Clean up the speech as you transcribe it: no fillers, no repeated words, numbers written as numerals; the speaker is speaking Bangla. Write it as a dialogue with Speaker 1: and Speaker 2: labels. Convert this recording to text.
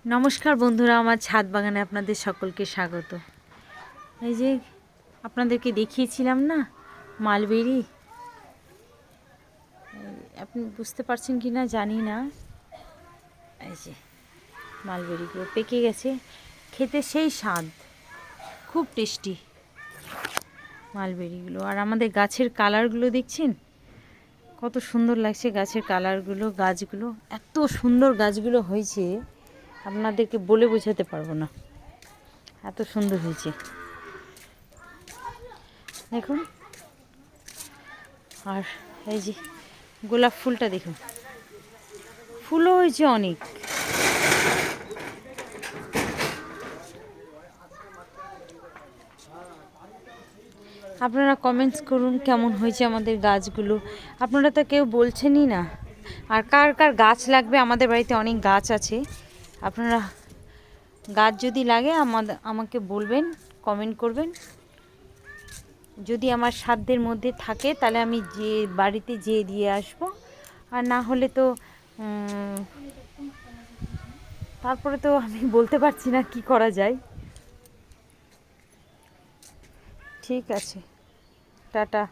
Speaker 1: নমস্কার বন্ধুরা, আমার ছাদ বাগানে আপনাদের সকলকে স্বাগত। এই যে আপনাদেরকে দেখিয়েছিলাম না মালবেরি, আপনি বুঝতে পারছেন কি না জানি না। এই যে মালবেরিগুলো পেকে গেছে, খেতে সেই স্বাদ, খুব টেস্টি মালবেরিগুলো। আর আমাদের গাছের কালারগুলো দেখছেন কত সুন্দর লাগছে, গাছের কালারগুলো, গাছগুলো এত সুন্দর গাছগুলো হয়েছে আপনাদেরকে বলে বোঝাতে পারবো না, এত সুন্দর হয়েছে দেখুন। আর এই যে গোলাপ ফুলটা দেখুন, ফুলও হয়েছে অনেক। আপনারা কমেন্টস করুন কেমন হয়েছে আমাদের গাছগুলো, আপনারা তো কেউ বলছেনই না। আর কার কার গাছ লাগবে, আমাদের বাড়িতে অনেক গাছ আছে, আপনারা গাছ যদি লাগে আমাকে বলবেন, কমেন্ট করবেন। যদি আমার সাধ্যের মধ্যে থাকে তাহলে আমি যে বাড়িতে যেয়ে দিয়ে আসবো, আর না হলে তো তারপরে তো আমি বলতে পারছি না কি করা যায়। ঠিক আছে, টাটা।